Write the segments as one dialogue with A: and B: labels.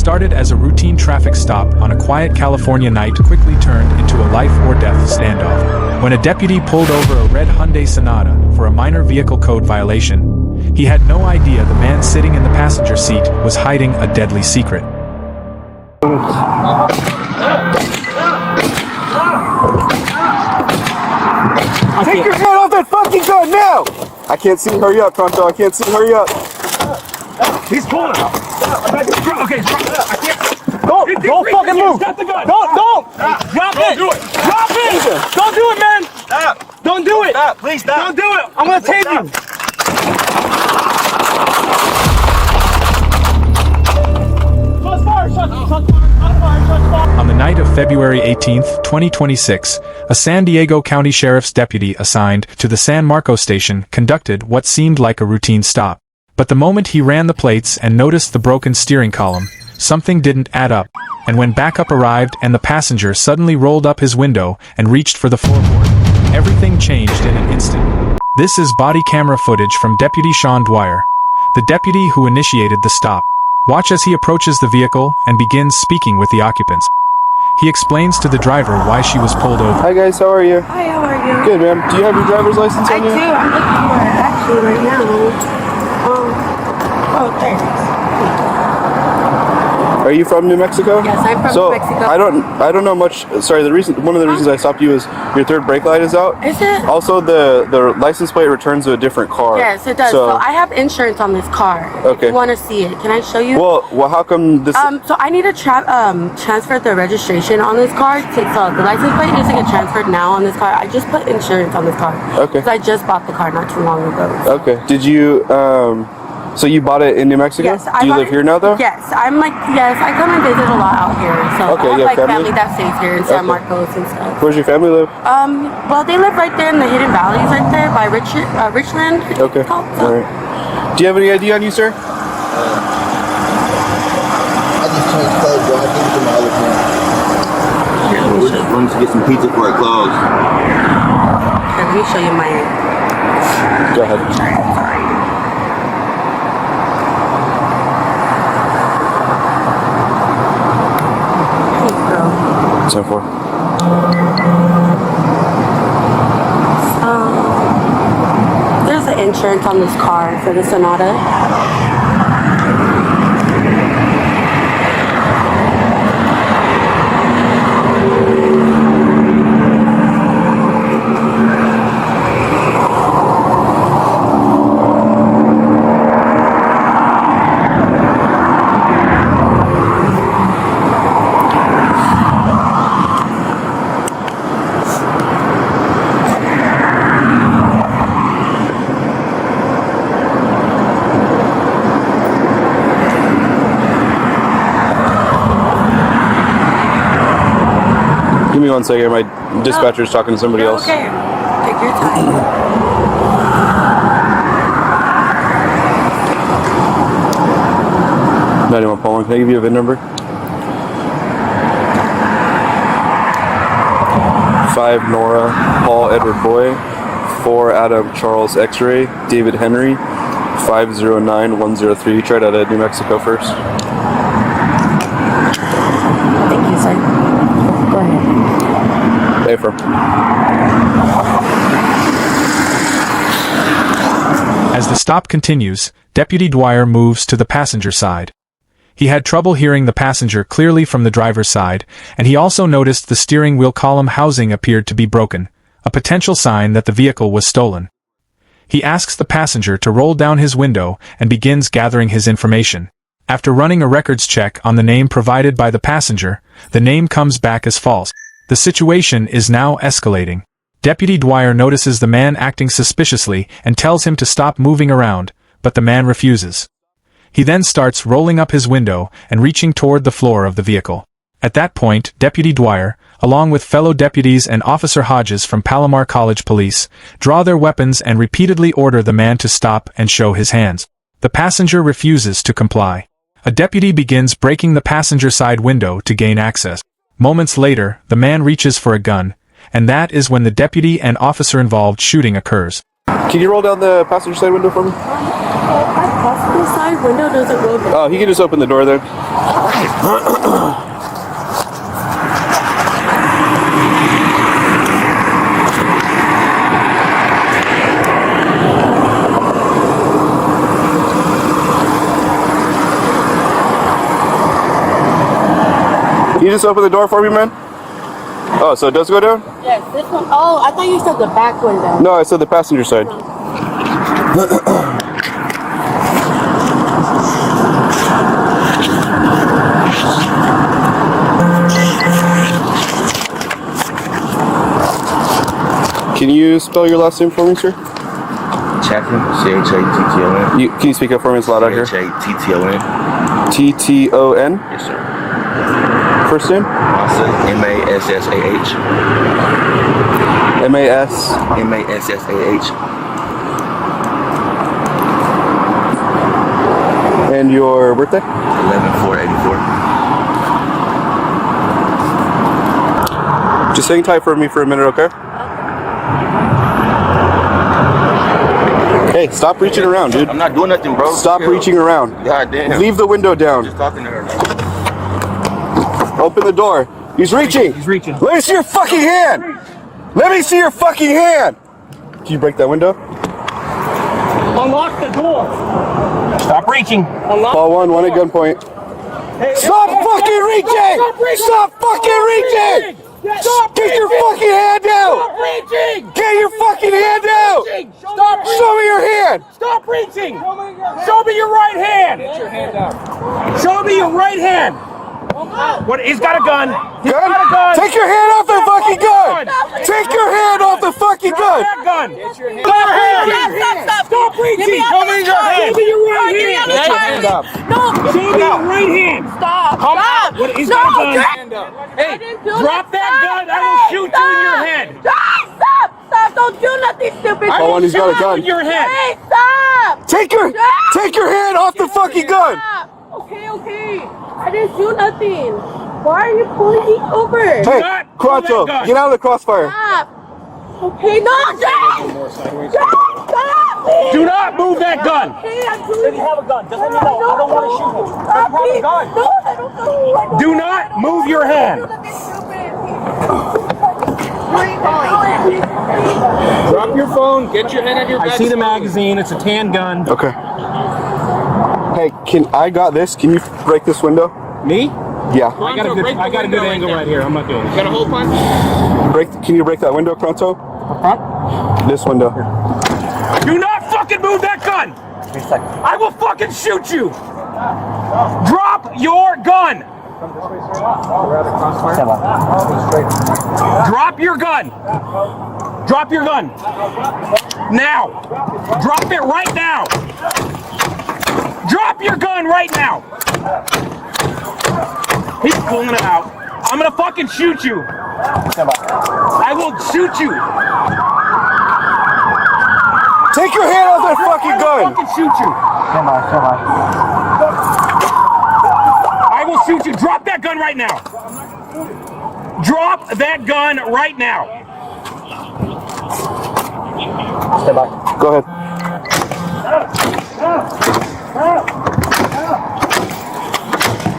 A: started as a routine traffic stop on a quiet California night quickly turned into a life-or-death standoff. When a deputy pulled over a red Hyundai Sonata for a minor vehicle code violation, he had no idea the man sitting in the passenger seat was hiding a deadly secret.
B: Take your hand off that fucking gun now! I can't see. Hurry up, Tonto. I can't see. Hurry up.
C: He's pulling out. Okay, I can't.
B: Don't fucking move.
C: Stop the gun.
B: Don't.
C: Drop it.
B: Do it.
C: Drop it. Don't do it, man.
B: Stop.
C: Don't do it.
B: Stop. Please stop.
C: Don't do it. I'm gonna tase you. Shots fired. Shots fired.
A: On the night of February 18, 2026, a San Diego County Sheriff's deputy assigned to the San Marcos station conducted what seemed like a routine stop. But the moment he ran the plates and noticed the broken steering column, something didn't add up. And when backup arrived and the passenger suddenly rolled up his window and reached for the floorboard, everything changed in an instant. This is body camera footage from Deputy Sean Dwyer, the deputy who initiated the stop. Watch as he approaches the vehicle and begins speaking with the occupants. He explains to the driver why she was pulled over.
B: Hi guys, how are you?
D: Hi, how are you?
B: Good, ma'am. Do you have your driver's license on you?
D: I do. I'm looking for it actually right now. Thanks.
B: Are you from New Mexico?
D: Yes, I'm from
B: So,
D: New Mexico.
B: I don't know much. Sorry, one of the reasons I stopped you is your third brake light is out.
D: Is it?
B: Also, the license plate returns to a different car.
D: Yes, it does. So I have insurance on this car.
B: Okay.
D: If you want to see it, can I show you?
B: Well, how come this?
D: So I need to transfer the registration on this car. So the license plate needs to get transferred now on this car. I just put insurance on this car.
B: Okay.
D: Because I just bought the car not too long ago.
B: Okay. Did you? So you bought it in New Mexico?
D: Yes.
B: Do you live here now, though?
D: Yes. I come and visit a lot out here. So
B: Okay,
D: I have
B: yeah,
D: like
B: family?
D: family that stays here in San
B: Okay.
D: Marcos and stuff.
B: Where's your family live?
D: Well, they live right there in the Hidden Valleys, right there by Richland.
B: Okay.
D: It's called,
B: All right. Do you have any ID on you, sir?
E: I just changed clothes, bro. I think it's in my other car. We're just going to get some pizza for our clothes.
D: Here, let me show you my.
B: Go ahead.
D: Sorry. Here you go.
B: 10-4.
D: There's an insurance on this car for the Sonata.
B: Give me 1 second. My dispatcher's talking to somebody else.
D: Okay. Take your time.
B: 91 Palomar. Can I give you a VIN number? 5 Nora, Paul Edward Boy, 4 Adam Charles X-Ray, David Henry, 509103. You tried out of New Mexico first.
D: Thank you, sir. Go ahead.
B: Pay for 'em.
A: As the stop continues, Deputy Dwyer moves to the passenger side. He had trouble hearing the passenger clearly from the driver's side, and he also noticed the steering wheel column housing appeared to be broken, a potential sign that the vehicle was stolen. He asks the passenger to roll down his window and begins gathering his information. After running a records check on the name provided by the passenger, the name comes back as false. The situation is now escalating. Deputy Dwyer notices the man acting suspiciously and tells him to stop moving around, but the man refuses. He then starts rolling up his window and reaching toward the floor of the vehicle. At that point, Deputy Dwyer, along with fellow deputies and Officer Hodges from Palomar College Police, draw their weapons and repeatedly order the man to stop and show his hands. The passenger refuses to comply. A deputy begins breaking the passenger side window to gain access. Moments later, the man reaches for a gun, and that is when the deputy and officer involved shooting occurs.
B: Can you roll down the passenger side window for me?
D: My passenger side window doesn't roll down.
B: Oh, he can just open the door then. Can you just open the door for me, man? Oh, so it does go down?
D: Yes, this one. Oh, I thought you said the back window.
B: No, I said the passenger side. Can you spell your last name for me, sir?
E: Chapman, C-H-A-T-T-O-N.
B: Can you speak up for me? It's loud out here.
E: C-H-A-T-T-O-N.
B: T-T-O-N?
E: Yes, sir.
B: First name?
E: M-A-S-S-A-H.
B: M-A-S.
E: M-A-S-S-A-H.
B: And your birthday?
E: 11/4/84.
B: Just hang tight for me for a minute, okay? Hey, stop reaching around, dude.
E: I'm not doing nothing, bro.
B: Stop
E: Chill.
B: reaching around.
E: God damn.
B: Leave the window down.
E: Just talking to her.
B: Open the door. He's reaching.
C: He's reaching.
B: Let me see your fucking hand. Let me see your fucking hand. Can you break that window?
C: Unlock the door. Stop reaching. Unlock.
B: Paul 1 at gunpoint. Stop fucking reaching! Stop fucking reaching!
C: Stop
B: Get your fucking hand out!
C: Stop reaching!
B: Get your fucking hand out!
C: Stop reaching!
B: Show me your hand!
C: Stop reaching! Show me your right hand! Get your hand out. Show me your right hand! What? He's got a gun. He's got a gun.
B: Take your hand off the fucking gun! Take your hand off the fucking gun!
C: That gun. Get your hand. Stop reaching. Show me your hand. Show me your right hand.
F: Get your hand up.
C: No. Show me your right hand.
F: Stop.
C: Come
F: Stop.
C: out. What? He's got a gun. Hey, drop that gun. I will shoot you in your head.
F: Stop. Don't do nothing stupid.
B: Paul 1, he's got a gun.
C: In your head.
F: Hey, stop.
B: Take your hand off the fucking gun!
F: Stop. Okay. I didn't do nothing. Why are you pulling me over?
B: Hey,
C: not pull
B: Cronto,
C: that gun.
B: get out of the crossfire.
F: Stop. Okay, no, Jack. Stop, please.
C: Do not move that gun.
F: Okay, I'm doing it.
C: have a gun. Just let me know. I don't want to shoot you.
F: Stop, please. No, I don't know.
C: Do not move your hand.
G: Drop your phone, get your hand on your back.
C: I see the magazine. It's a tan gun.
B: Okay. Hey, I got this. Can you break this window?
C: Me?
B: Yeah.
C: I got a good angle right here. I'm not doing it.
G: Got a hole punch?
B: Can you break that window, Cronto? This window.
C: Do not fucking move that gun! I will fucking shoot you! Drop your gun! Drop your gun! Drop your gun! Now! Drop it right now! Drop your gun right now! He's pulling it out. I'm gonna fucking shoot you! I will shoot you!
B: Take your hand off that fucking gun!
C: Fucking shoot you! I will shoot you. Drop that gun right now. Drop that gun right now.
B: Go ahead.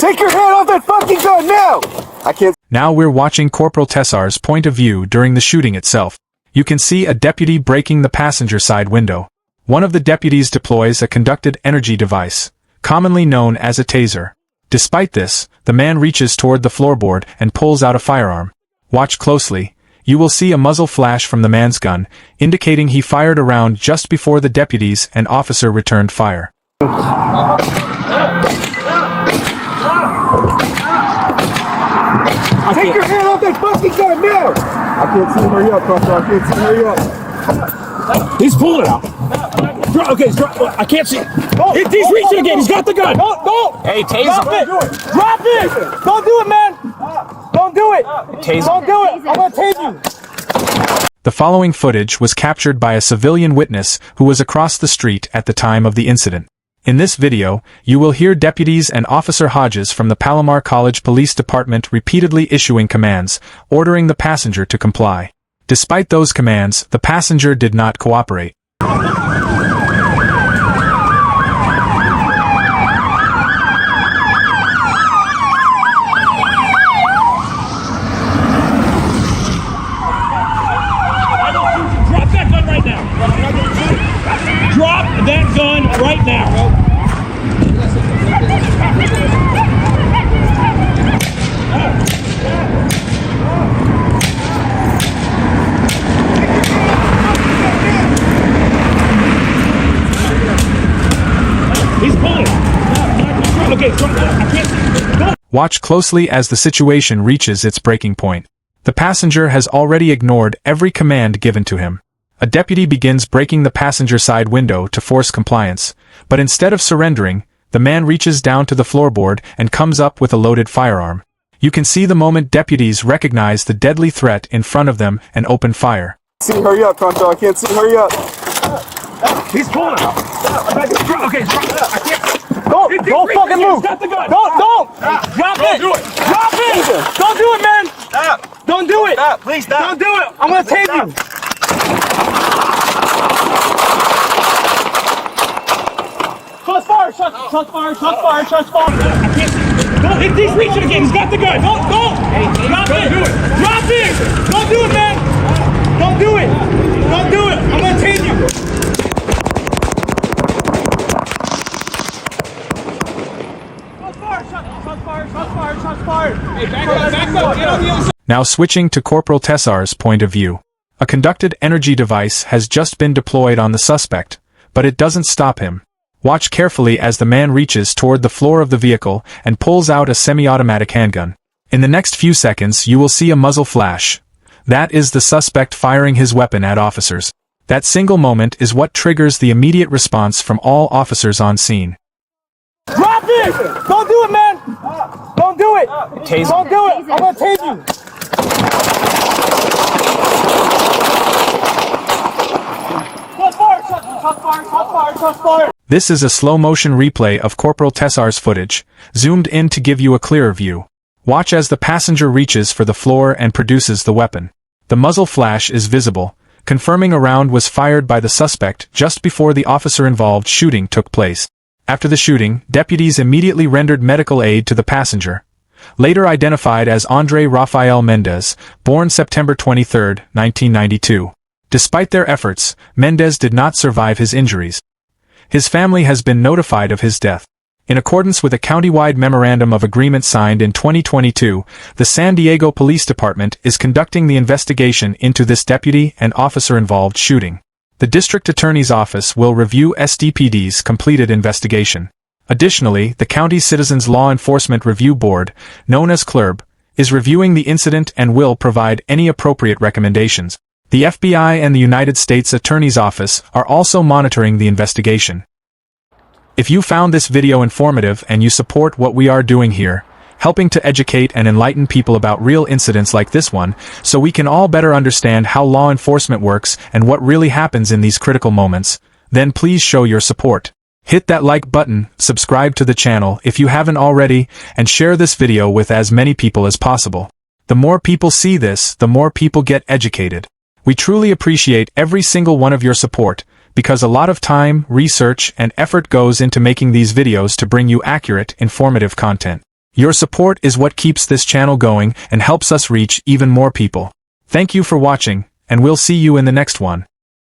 B: Take your hand off that fucking gun now! I can't.
A: Now we're watching Corporal Tessar's point of view during the shooting itself. You can see a deputy breaking the passenger side window. One of the deputies deploys a conducted energy device, commonly known as a taser. Despite this, the man reaches toward the floorboard and pulls out a firearm. Watch closely. You will see a muzzle flash from the man's gun, indicating he fired a round just before the deputies and officer returned fire.
B: Take your hand off that fucking gun now! I can't see him. Hurry up, Cronto. I can't see him. Hurry up.
C: He's pulling it out. I can't see. He's reaching again. He's got the gun. Don't. Hey, tase him. Drop it. Don't do it, man. Don't do it. Tase him. Don't do it. I'm gonna tase you.
A: The following footage was captured by a civilian witness who was across the street at the time of the incident. In this video, you will hear deputies and Officer Hodges from the Palomar College Police Department repeatedly issuing commands, ordering the passenger to comply. Despite those commands, the passenger did not cooperate. Watch closely as the situation reaches its breaking point. The passenger has already ignored every command given to him. A deputy begins breaking the passenger side window to force compliance, but instead of surrendering, the man reaches down to the floorboard and comes up with a loaded firearm. You can see the moment deputies recognize the deadly threat in front of them and open fire.
B: See, hurry up, Concho. I can't see. Hurry up.
C: He's pulling out. Okay, I can't. Don't fucking move. Got the gun. Don't. Drop it. Do it. Drop it. Don't do it, man.
E: Stop.
C: Don't do it.
E: Stop. Please stop.
C: Don't do it. I'm gonna tase you. Shots fired. Shots fired. I can't see. Don't hit these reaching again. He's got the gun. Don't. Drop it. Do it. Drop it. Don't do it, man. Don't do it. I'm gonna tase you. Shots fired. Hey, back up. Get on the other side.
A: Now switching to Corporal Tessar's point of view. A conducted energy device has just been deployed on the suspect, but it doesn't stop him. Watch carefully as the man reaches toward the floor of the vehicle and pulls out a semi-automatic handgun. In the next few seconds you will see a muzzle flash. That is the suspect firing his weapon at officers. That single moment is what triggers the immediate response from all officers on scene.
C: Drop it! Don't do it, man! Don't do it! Tase. Don't do it! I'm gonna tase you! Shots fired!
A: This is a slow-motion replay of Corporal Tessar's footage, zoomed in to give you a clearer view. Watch as the passenger reaches for the floor and produces the weapon. The muzzle flash is visible, confirming a round was fired by the suspect just before the officer-involved shooting took place. After the shooting, deputies immediately rendered medical aid to the passenger. Later identified as Andre Rafael Mendez, born September 23, 1992. Despite their efforts, Mendez did not survive his injuries. His family has been notified of his death. In accordance with a county-wide memorandum of agreement signed in 2022, the San Diego Police Department is conducting the investigation into this deputy and officer-involved shooting. The District Attorney's Office will review SDPD's completed investigation. Additionally, the county's Citizens Law Enforcement Review Board, known as CLERB, is reviewing the incident and will provide any appropriate recommendations. The FBI and the United States Attorney's Office are also monitoring the investigation. If you found this video informative and you support what we are doing here, helping to educate and enlighten people about real incidents like this one, so we can all better understand how law enforcement works and what really happens in these critical moments, then please show your support. Hit that like button, subscribe to the channel if you haven't already, and share this video with as many people as possible. The more people see this, the more people get educated. We truly appreciate every single one of your support, because a lot of time, research, and effort goes into making these videos to bring you accurate, informative content. Your support is what keeps this channel going and helps us reach even more people. Thank you for watching, and we'll see you in the next one.